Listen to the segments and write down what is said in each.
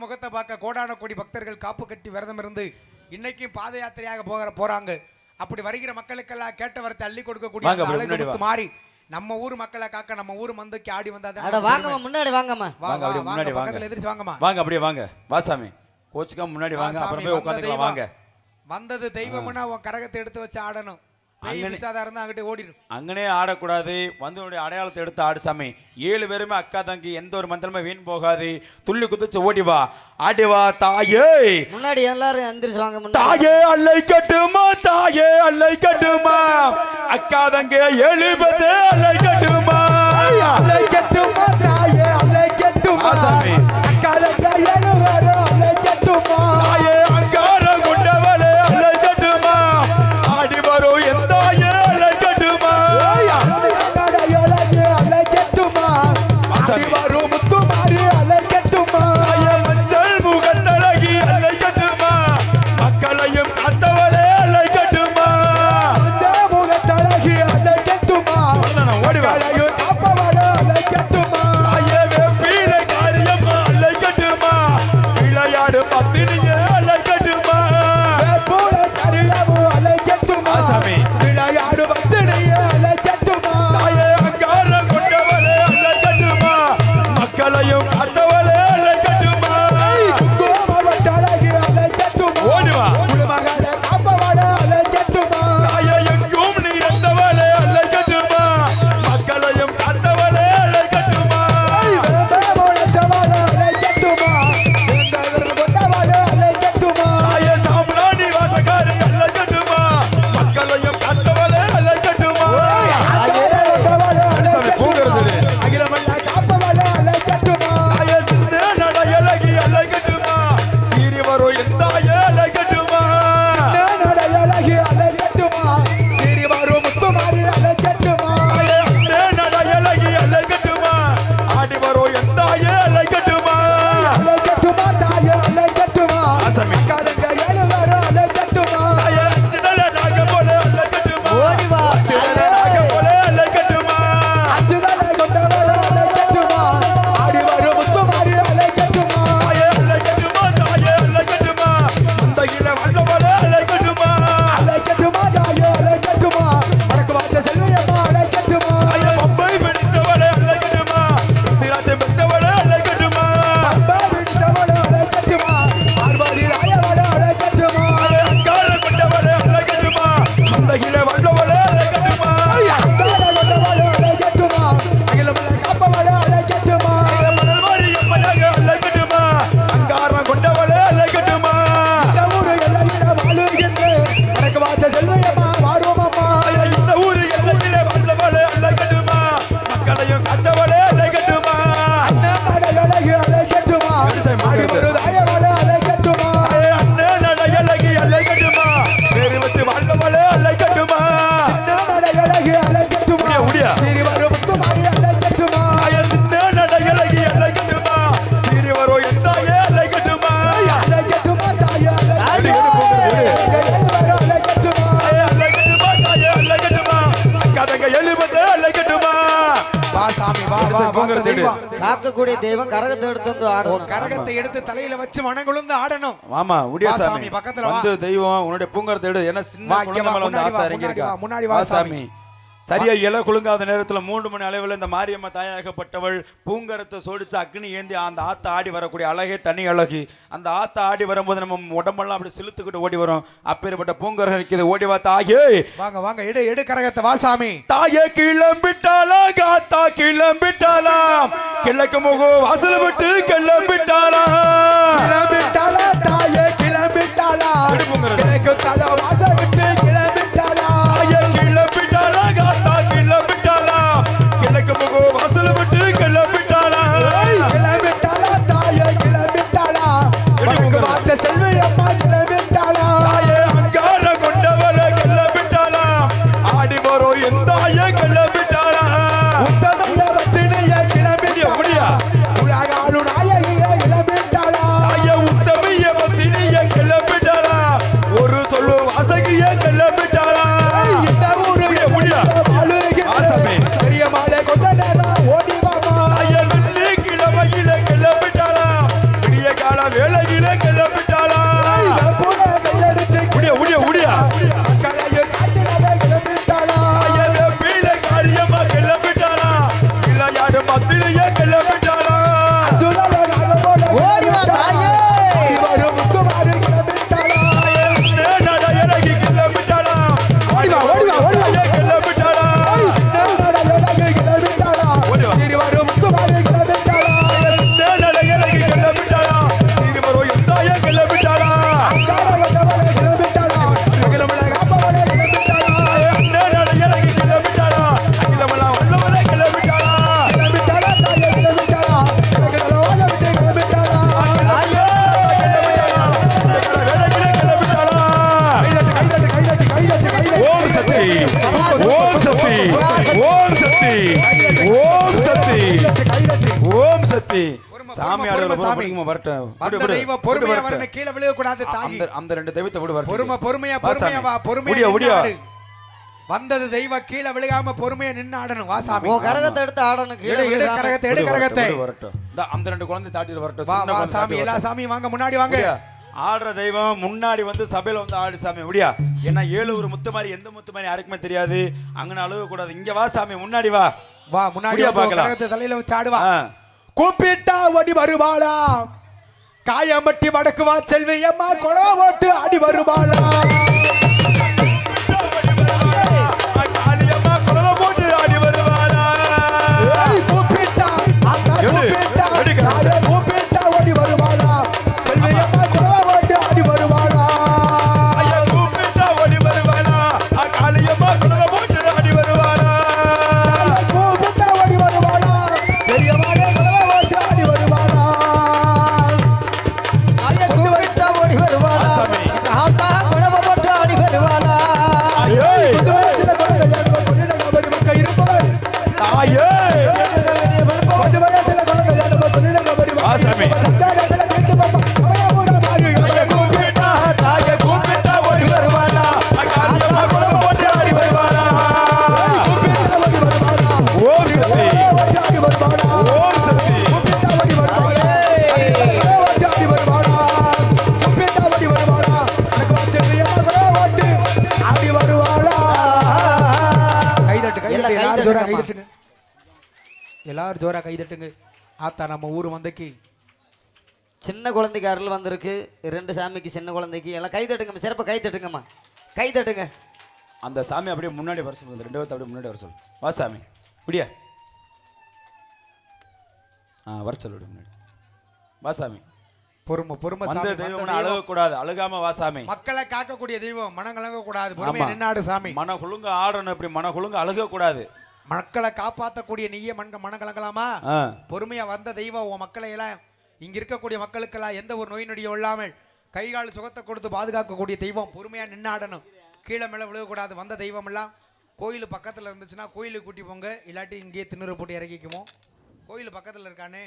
முகத்தை பார்க்க கோடான கோடி பக்தர்கள் காப்பு கட்டி விரதம் இருந்து இன்னைக்கும் பாத யாத்திரையாக போறாங்க. அப்படி வருகிற மக்களுக்கெல்லாம் கேட்ட வரத்தை அள்ளி கொடுக்கக்கூடிய மாறி நம்ம ஊர் மக்களை காக்க நம்ம ஊர் மந்தைக்கு ஆடி வந்தாதான். வாங்கம்மா முன்னாடி வாங்கம்மா. முன்னாடி பக்கத்துல எதிர்த்து வாங்கம்மா. வாங்க அப்படியே வாங்க. வாசாமி கோச்சுக்கா முன்னாடி வாங்க. அப்புறம் போய் உட்கார்ந்துக்கலாம் வாங்க. வந்தது தெய்வம்னா உன் கரகத்தை எடுத்து வச்சு ஆடணும். அங்கனே ஆடக்கூடாது. வந்தவனுடைய அடையாளத்தை எடுத்து ஆடு சாமி. 7 பேருமே அக்கா தங்கி எந்த ஒரு மந்திரமே வீண் போகாது. துள்ளி குதிச்சு ஓடிவா ஆடிவா தாயே. முன்னாடி எல்லாரும் எந்திரிச்சு வாங்க. தாயே அல்லை கட்டுமா தாயே அல்லை கட்டுமா அக்கா தங்க 7 பேரு அல்லை கட்டுமா அல்லை கட்டுமா தாயே அல்லை கட்டுமா சாமி அக்கா தங்க 7 பேரு அல்லை கட்டுமா தாயே அங்கார கொண்டவளே அல்லை கட்டுமா ஆடி வரும் எந்த காக்கக்கூடிய தெய்வம் கரகத்தை எடுத்து வந்து ஆடணும். கரகத்தை எடுத்து தலையில வச்சு மனங்குழுந்து ஆடணும். ஆமா உடியாசாமி பக்கத்துல வந்து தெய்வம் உன்னுடைய பூங்கரத்தை எடு. ஏன்னா சின்ன குழந்தை மேல வந்து ஆத்த இறங்கி இருக்கா. முன்னாடி வா சாமி. சரியா இல குலுங்காத நேரத்துல 3 மணி அளவில் இந்த மாரியம்மா தாயாகப்பட்டவள் பூங்கரத்தை சோடிச்சு அக்னி ஏந்தி அந்த ஆத்த ஆடி வரக்கூடிய அழகே தனி அழகு. அந்த ஆத்த ஆடி வரும்போது நம்ம உடம்பெல்லாம் அப்படி சிலுத்துக்கிட்டு ஓடி வரும். அப்பேற்பட்ட பூங்கரம் இருக்குது. ஓடி வா தாயே. வாங்க வாங்க எடு கரகத்தை வா சாமி. தாயே கிளம்பிட்டாளா காத்தா கிளம்பிட்டாளா கிழக்கு முகம் வாசல் விட்டு கிளம்பிட்டாளா கிளம்பிட்டாளா தாயே கிளம்பிட்டாளா கிழக்கு தலை வாசல் விட்டு கிளம்பிட்டாளா தாயே கிளம்பிட்டாளா காத்தா கிளம்பிட்டாளா கிழக்கு முகம் வாசல் விட்டு கிளம்பிட்டாளா கிளம்பிட்டாளா தாயே கிளம்பிட்டாளா வடக்கு வார்த்தை செல்வி அம்மா கிளம்பிட்டாளா தாயே அங்கார கொண்டவர கிளம்பிட்டாளா ஆடி வரும் எந்த ஆய கிளம்பிட்டாளா உத்தமைய வச்சினைய கிளம்பிட்டாளா உலகாளு நாயகிய வேலையிலே கிளம்பிட்டாளா உடியா உடியா உடியா ஐயா பீல காரியமா கிளம்பிட்டாளா இல்ல யாரு மத்திலேயே கிளம்பிட்டாளா ஓடி வா தாயே வந்தது தெய்வ கீழே விழுகாம பொறுமையா நின்னு ஆடணும் வா சாமி உன் கரகத்தை எடுத்து ஆடணும் எடு கரகத்தை எடு கரகத்தை அந்த ரெண்டு குழந்தை தாட்டிட்டு வரட்டும் வா வா சாமி எல்லா சாமி வாங்க முன்னாடி வாங்க ஆடுற தெய்வம் முன்னாடி வந்து சபையில வந்து ஆடு சாமி முடியா ஏன்னா 7 ஒரு முத்து மாதிரி எந்த முத்து மாதிரி யாருக்குமே தெரியாது அங்கன அழுக கூடாது இங்க வா சாமி முன்னாடி வா வா முன்னாடி கரகத்தை தலையில வச்சு ஆடுவா கூப்பிட்டா ஓடி வருவாளா காயமட்டி வடக்கு வா செல்வி அம்மா கொலை ஓட்டு ஆடி வருவாளா எல்லாரும் ஜோரா கைதட்டுங்க ஆத்தா நம்ம ஊர் வந்தக்கு சின்ன குழந்தைக்கு அருள் வந்திருக்கு 2 சாமிக்கு சின்ன குழந்தைக்கு எல்லாம் கைதட்டுங்க சிறப்பாக கைதட்டுங்கம்மா கைதட்டுங்க அந்த சாமி அப்படியே முன்னாடி வர சொல்லுங்க 2 பேர்த்த அப்படியே முன்னாடி வர சொல்லு வா சாமி முடியா வர சொல்லு முன்னாடி வா சாமி பொறுமை பொறுமை அந்த தெய்வம் அழுக கூடாது அழுகாம வா சாமி மக்களை காக்கக்கூடிய தெய்வம் மனம் கலங்க கூடாது பொறுமையா நின்னாடு சாமி மன குலுங்க ஆடணும் இப்படி மன குலுங்க அழுக கூடாது மக்களை காப்பாற்றக்கூடிய நீயே மனம் கலங்கலாமா பொறுமையா வந்த தெய்வம் உன் மக்களை எல்லாம் இங்க இருக்கக்கூடிய மக்களுக்கெல்லாம் எந்த ஒரு நோய் நொடியும் இல்லாமல் கைகால் சுகத்தை கொடுத்து பாதுகாக்கக்கூடிய தெய்வம் பொறுமையா நின்னாடணும் கீழே மேல விழுகக்கூடாது வந்த தெய்வம் எல்லாம் கோயில் பக்கத்துல இருந்துச்சுன்னா கோயிலுக்கு கூட்டி போங்க இல்லாட்டி இங்கேயே திண்ணூறு போட்டு இறக்கிக்குமோ கோயில் பக்கத்துல இருக்கானே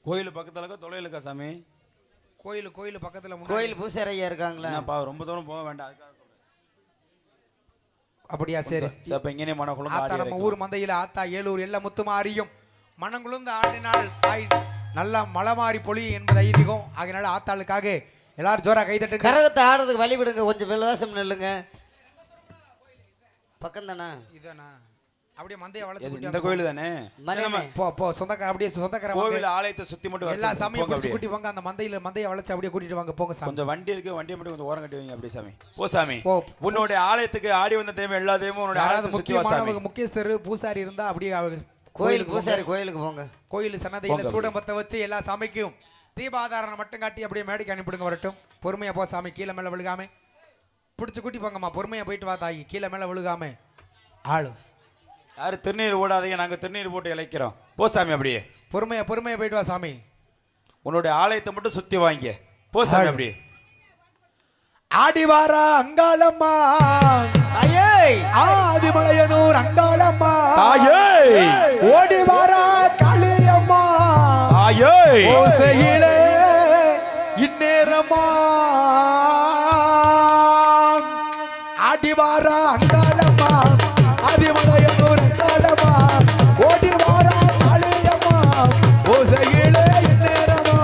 கோயில் பக்கத்துல இருக்க தொலைல இருக்கா சாமி கோயில் பக்கத்துல கோயில் பூசாரி ஐயா இருக்காங்களா ரொம்ப தூரம் போக வேண்டாம் அப்படியா சரி அப்ப இங்கே மன குலுங்க ஆத்தா நம்ம ஊர் மந்தையில ஆத்தா ஏலூர் எல்லாம் முத்துமாரியும் மனங்குழுந்து ஆடினால் தாய் நல்லா மலை மாறி பொழி என்பது ஐதீகம் அதனால ஆத்தாளுக்காக எல்லாரும் ஜோரா கைதட்டுங்க கரகத்தை ஆடுறதுக்கு வழி விடுங்க கொஞ்சம் விலவாசம் நில்லுங்க பக்கம் தானா இதானா அப்படியே மந்தைய வளைச்சு இந்த கோயில் தானே போ சொந்தக்கார அப்படியே சொந்தக்கார கோவில் ஆலயத்தை சுத்தி மட்டும் எல்லா சாமியும் பிடிச்சி கூட்டி வாங்க அந்த மந்தைய வளைச்சு அப்படியே கூட்டிட்டு வாங்க போங்க சாமி கொஞ்சம் வண்டி இருக்கு வண்டியை மட்டும் கொஞ்சம் ஓரம் கட்டி வைங்க அப்படியே சாமி போ சாமி உன்னுடைய ஆலயத்துக்கு ஆடி வந்த தெய்வம் எல்லா தெய்வமும் உன்னுடைய ஆலயத்துக்கு சுத்தி வா சாமி முக்கியஸ்தர் பூசாரி இருந்தா அப்படியே கோயில் பூசாரி கோயிலுக்கு போங்க கோயில் சன்னதியில சூடம்பத்தை வச்சு எல்லா சாமிக்கும் தீபாதாரணம் மட்டும் காட்டி அப்படியே மேடைக்கு அனுப்பிடுங்க வரட்டும் பொறுமையா போ சாமி கீழே மேல விழுகாம பிடிச்சி கூட்டி போங்கம்மா பொறுமையா போயிட்டு வா தாயி கீழே மேல விழுகாம ஆளு யாரு திருநீர் ஓடாதீங்க நாங்க திருநீர் போட்டு இழைக்கிறோம் போ சாமி அப்படியே பொறுமையா போயிட்டு வா சாமி உன்னுடைய ஆலயத்தை மட்டும் சுத்தி வாங்க போ சாமி அப்படியே ஆடிவாரா அங்காளம்மா தாயே ஆதிமலையனூர் அங்காளம்மா தாயே ஓடிவாரா காளியம்மா தாயே ஓசையிலே இந்நேரமா ஆடிவாரா அங்காளம்மா ஆதிமலையனூர் அங்காளம்மா ஓடிவாரா காளியம்மா ஓசையிலே இந்நேரமா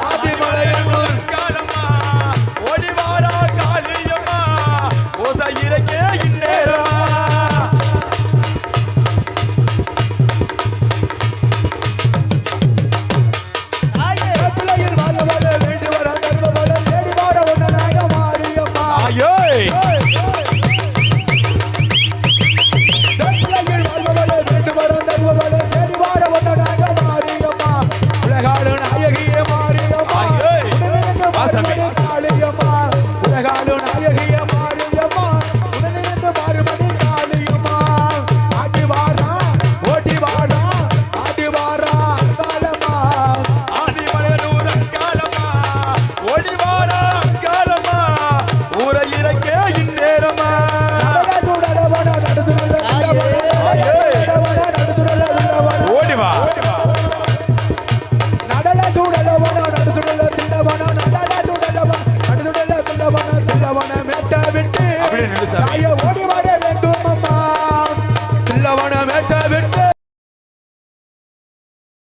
ஆதிமலையனூர் காலம்மா ஓடி வாரா காளியம்மா ஓசை இறக்கே இந்நேரமா பிள்ளையில் வாழ வாழ வேண்டி வர கருவ வர தேடி வார ஒன்னாக மாரியம்மா ஆயோய் பிள்ளையில் வாழ வாழ வேண்டி வர கருவ வர தேடி வார ஒன்னாக மாரியம்மா உலகாளு நாயகியே மாரியம்மா ஆயோய் உடனிருந்து வாசமே காளியம்மா உலகாளு நாயகியே மாரியம்மா உடனிருந்து மாறுமணி காளியம்மா ஆடி வாரா ஓடி வாரா ஆடி வாரா காலம்மா ஆதிமலையனூர் காலம்மா ஓடி வாரா காலம்மா ஊரை இறக்கே இந்நேரமா ஓடி வா